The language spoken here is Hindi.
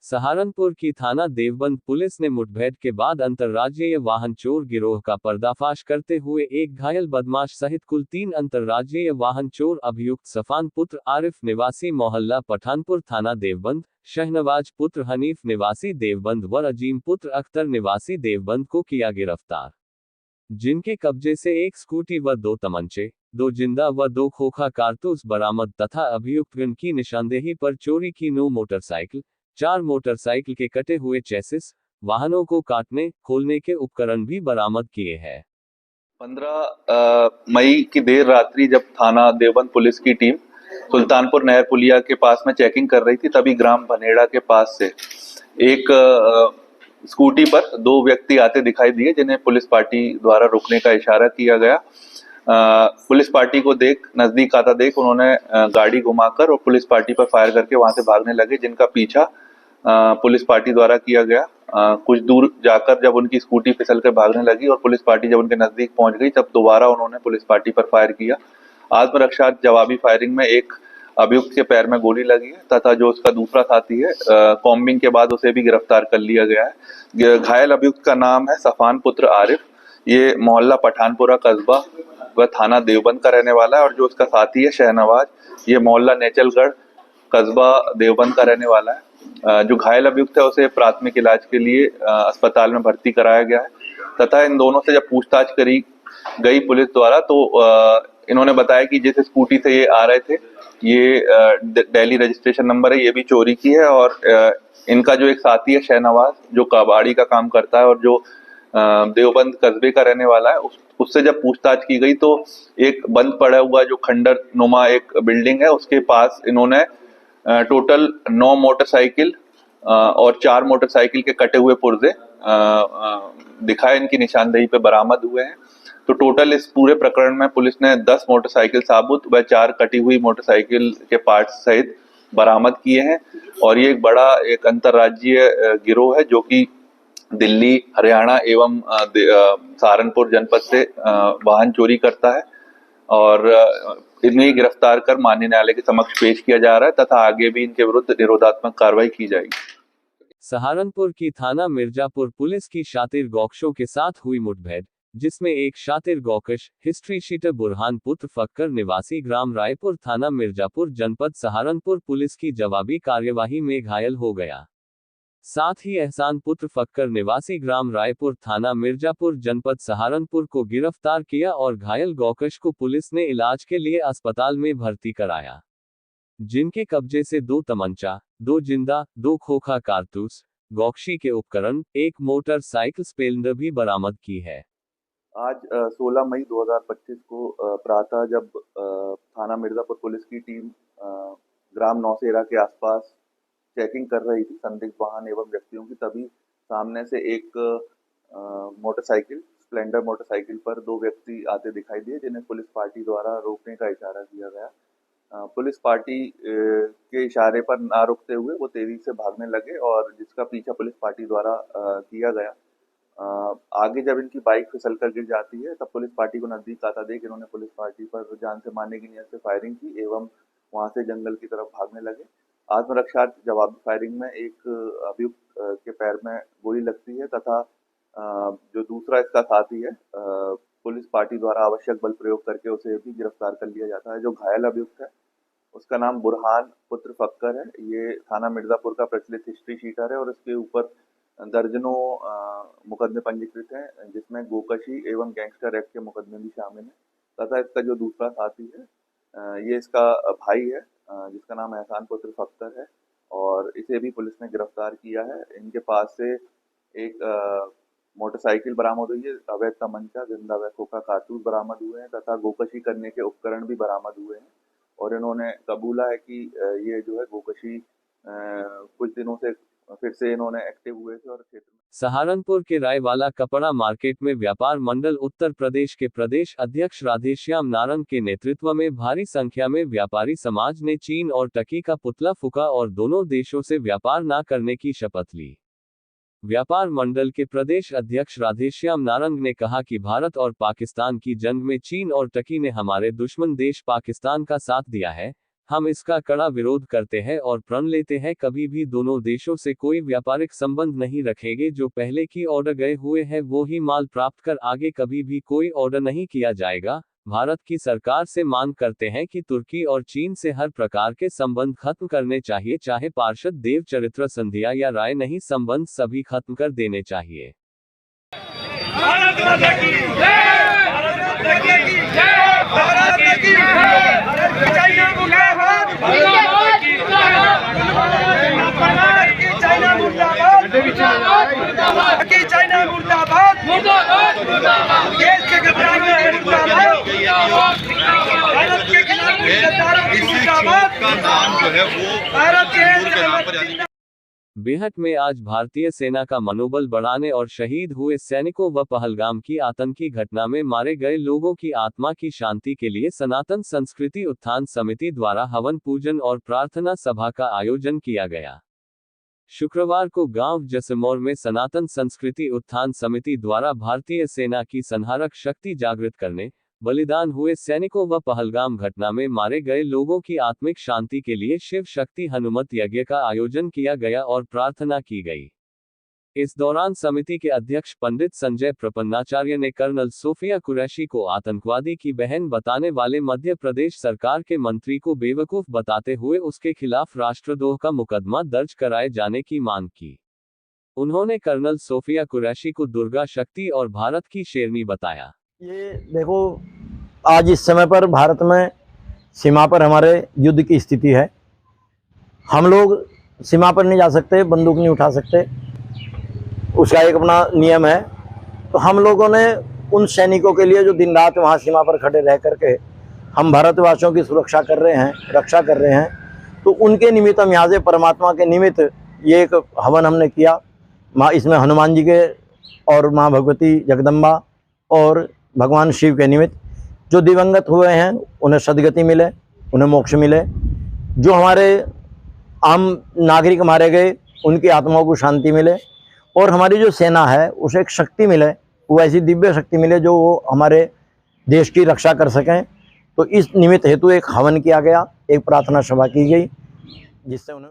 सहारनपुर की थाना देवबंद पुलिस ने मुठभेड़ के बाद अंतर्राज्यीय वाहन चोर गिरोह का पर्दाफाश करते हुए एक घायल बदमाश सहित कुल 3 अंतर्राज्यीय वाहन चोर अभियुक्त सफान पुत्र आरिफ निवासी मोहल्ला पठानपुर थाना देवबंद, शहनवाज पुत्र हनीफ निवासी देवबंद व अजीम पुत्र अख्तर निवासी देवबंद को किया गिरफ्तार, जिनके कब्जे से एक स्कूटी व 2 तमंचे, 2 जिंदा व 2 खोखा कारतूस बरामद तथा अभियुक्तगण की निशानदेही पर चोरी की 9 मोटरसाइकिल, 4 मोटरसाइकिल के कटे हुए चेसिस, वाहनों को काटने खोलने के उपकरण भी बरामद किए हैं। 15 मई की देर रात्रि जब थाना देवबंद पुलिस की टीम सुल्तानपुर नहर पुलिया के पास में चेकिंग कर रही थी, तभी ग्राम भनेड़ा के पास से एक स्कूटी पर 2 व्यक्ति आते दिखाई दिए, जिन्हें पुलिस पार्टी द्वारा रुकने का इशारा किया गया। पुलिस पार्टी को नजदीक आता देख उन्होंने गाड़ी घुमाकर और पुलिस पार्टी पर फायर करके वहां से भागने लगे, जिनका पीछा पुलिस पार्टी द्वारा किया गया। कुछ दूर जाकर जब उनकी स्कूटी फिसल कर भागने लगी और पुलिस पार्टी जब उनके नजदीक पहुंच गई, तब दोबारा उन्होंने पुलिस पार्टी पर फायर किया। आत्मरक्षा जवाबी फायरिंग में एक अभियुक्त के पैर में गोली लगी है तथा जो उसका दूसरा साथी है, कॉम्बिंग के बाद उसे भी गिरफ्तार कर लिया गया है। घायल अभियुक्त का नाम है सफान पुत्र आरिफ। ये मोहल्ला पठानपुरा कस्बा व थाना देवबंद का रहने वाला है, और जो उसका साथी है शहनवाज, ये मोहल्ला नेचलगढ़ कस्बा देवबंद का रहने वाला है। जो घायल अभियुक्त है उसे प्राथमिक इलाज के लिए अस्पताल में भर्ती कराया गया है तथा इन दोनों से जब पूछताछ करी गई पुलिस द्वारा, तो इन्होंने बताया कि जिस स्कूटी से ये आ रहे थे, ये दिल्ली रजिस्ट्रेशन नंबर है, ये भी चोरी की है। और इनका जो एक साथी है शहनवाज, जो कबाड़ी का काम करता है और जो देवबंद कस्बे का रहने वाला है, उससे जब पूछताछ की गई तो एक बंद पड़ा हुआ जो खंडर नुमा एक बिल्डिंग है, उसके पास इन्होंने टोटल 9 मोटरसाइकिल और 4 मोटरसाइकिल के कटे हुए पुर्जे दिखाए, इनकी निशानदेही पे बरामद हुए हैं। तो टोटल इस पूरे प्रकरण में पुलिस ने 10 मोटरसाइकिल साबुत व 4 कटी हुई मोटरसाइकिल के पार्ट्स सहित बरामद किए हैं। और ये एक अंतर्राज्यीय गिरोह है जो कि दिल्ली, हरियाणा एवं सहारनपुर जनपद से वाहन चोरी करता है, और इन्हें गिरफ्तार कर माननीय न्यायालय के समक्ष पेश किया जा रहा है तथा आगे भी इनके विरुद्ध निरोधात्मक कार्रवाई की जाएगी। सहारनपुर की थाना मिर्जापुर पुलिस की शातिर गौकशों के साथ हुई मुठभेड़, जिसमें एक शातिर गौकश हिस्ट्री शीटर बुरहान पुत्र फक्कर निवासी ग्राम रायपुर थाना मिर्जापुर जनपद सहारनपुर पुलिस की जवाबी कार्यवाही में घायल हो गया। साथ ही एहसान पुत्र फक्कर निवासी ग्राम रायपुर थाना मिर्जापुर जनपद सहारनपुर को गिरफ्तार किया और घायल गौकश को पुलिस ने इलाज के लिए अस्पताल में भर्ती कराया, जिनके कब्जे से 2 तमंचा, 2 जिंदा, 2 खोखा कारतूस, गौकशी के उपकरण, 1 मोटरसाइकिल स्प्लेंडर भी बरामद की है। आज 16 मई 2025 को प्रातः जब थाना मिर्जापुर पुलिस की टीम ग्राम नौसेरा के आसपास चेकिंग कर रही थी संदिग्ध वाहन एवं व्यक्तियों की, तभी सामने से एक मोटरसाइकिल स्प्लेंडर मोटरसाइकिल पर 2 व्यक्ति आते दिखाई दिए, जिन्हें पुलिस पार्टी द्वारा रोकने का इशारा किया गया। पुलिस पार्टी के इशारे पर ना रुकते हुए वो तेजी से भागने लगे, और जिसका पीछा पुलिस पार्टी द्वारा किया गया। आगे जब इनकी बाइक फिसल कर गिर जाती है, तब पुलिस पार्टी को नजदीक आता देख इन्होंने पुलिस पार्टी पर जान से मारने की नीयत से फायरिंग की एवं वहां से जंगल की तरफ भागने लगे। आत्मरक्षा जवाबी फायरिंग में एक अभियुक्त के पैर में गोली लगती है तथा जो दूसरा इसका साथी है, पुलिस पार्टी द्वारा आवश्यक बल प्रयोग करके उसे भी गिरफ्तार कर लिया जाता है। जो घायल अभियुक्त है उसका नाम बुरहान पुत्र फक्कर है। ये थाना मिर्जापुर का प्रचलित हिस्ट्री शीटर है और इसके ऊपर दर्जनों मुकदमे पंजीकृत हैं, जिसमें गोकशी एवं गैंगस्टर एक्ट के मुकदमे भी शामिल हैं। तथा इसका जो दूसरा साथी है, ये इसका भाई है, जिसका नाम एहसान पुत्र फक्कर है, और इसे भी पुलिस ने गिरफ्तार किया है। इनके पास से एक मोटरसाइकिल बरामद हुई है, अवैध तमंचा, जिंदा व खोखा कारतूस बरामद हुए हैं तथा गोकशी करने के उपकरण भी बरामद हुए हैं। और इन्होंने कबूला है कि ये जो है गोकशी कुछ दिनों से फिर से इन्होंने एक्टिव हुए थे और क्षेत्र में। सहारनपुर के रायवाला कपड़ा मार्केट में व्यापार मंडल उत्तर प्रदेश के प्रदेश अध्यक्ष राधेश्याम नारंग के नेतृत्व में भारी संख्या में व्यापारी समाज ने चीन और टर्की का पुतला फूंका और दोनों देशों से व्यापार न करने की शपथ ली। व्यापार मंडल के प्रदेश अध्यक्ष राधेश्याम नारंग ने कहा कि भारत और पाकिस्तान की जंग में चीन और टर्की ने हमारे दुश्मन देश पाकिस्तान का साथ दिया है, हम इसका कड़ा विरोध करते हैं और प्रण लेते हैं कभी भी दोनों देशों से कोई व्यापारिक संबंध नहीं रखेंगे। जो पहले की ऑर्डर गए हुए हैं वो ही माल प्राप्त कर आगे कभी भी कोई ऑर्डर नहीं किया जाएगा। भारत की सरकार से मांग करते हैं कि तुर्की और चीन से हर प्रकार के संबंध खत्म करने चाहिए, चाहे पार्षद देव चरित्र संधिया या राय नहीं, संबंध सभी खत्म कर देने चाहिए। भारत माता की जय, भारत माता की जय, भारत माता की जय। चाइना मुर्दाबाद, भारत माता की जय, चाइना मुर्दाबाद, की चाइना मुर्दाबाद, मुर्दाबाद, मुर्दाबाद। देश के गद्दारों की मुर्दाबाद, भारत के खिलाफ गद्दारों की मुर्दाबाद। भारत के बेहट में आज भारतीय सेना का मनोबल बढ़ाने और शहीद हुए सैनिकों व पहलगाम की आतंकी घटना में मारे गए लोगों की आत्मा की शांति के लिए सनातन संस्कृति उत्थान समिति द्वारा हवन पूजन और प्रार्थना सभा का आयोजन किया गया। शुक्रवार को गांव जसमौर में सनातन संस्कृति उत्थान समिति द्वारा भारतीय सेना की संहारक शक्ति जागृत करने, बलिदान हुए सैनिकों व पहलगाम घटना में मारे गए लोगों की आत्मिक शांति के लिए शिव शक्ति हनुमत यज्ञ का आयोजन किया गया और प्रार्थना की गई। इस दौरान समिति के अध्यक्ष पंडित संजय प्रपन्नाचार्य ने कर्नल सोफिया कुरैशी को आतंकवादी की बहन बताने वाले मध्य प्रदेश सरकार के मंत्री को बेवकूफ बताते हुए उसके खिलाफ राष्ट्रद्रोह का मुकदमा दर्ज कराए जाने की मांग की। उन्होंने कर्नल सोफिया कुरैशी को दुर्गा शक्ति और भारत की शेरनी बताया। ये देखो, आज इस समय पर भारत में सीमा पर हमारे युद्ध की स्थिति है। हम लोग सीमा पर नहीं जा सकते, बंदूक नहीं उठा सकते, उसका एक अपना नियम है। तो हम लोगों ने उन सैनिकों के लिए जो दिन रात वहाँ सीमा पर खड़े रह करके हम भारतवासियों की सुरक्षा कर रहे हैं, रक्षा कर रहे हैं, तो उनके निमित्त हम यहाँ से परमात्मा के निमित्त ये एक हवन हमने किया। इसमें हनुमान जी के और माँ भगवती जगदम्बा और भगवान शिव के निमित्त जो दिवंगत हुए हैं उन्हें सदगति मिले, उन्हें मोक्ष मिले। जो हमारे आम नागरिक मारे गए उनकी आत्माओं को शांति मिले और हमारी जो सेना है उसे एक शक्ति मिले, वो ऐसी दिव्य शक्ति मिले जो वो हमारे देश की रक्षा कर सकें। तो इस निमित्त हेतु एक हवन किया गया, एक प्रार्थना सभा की गई, जिससे उन्हें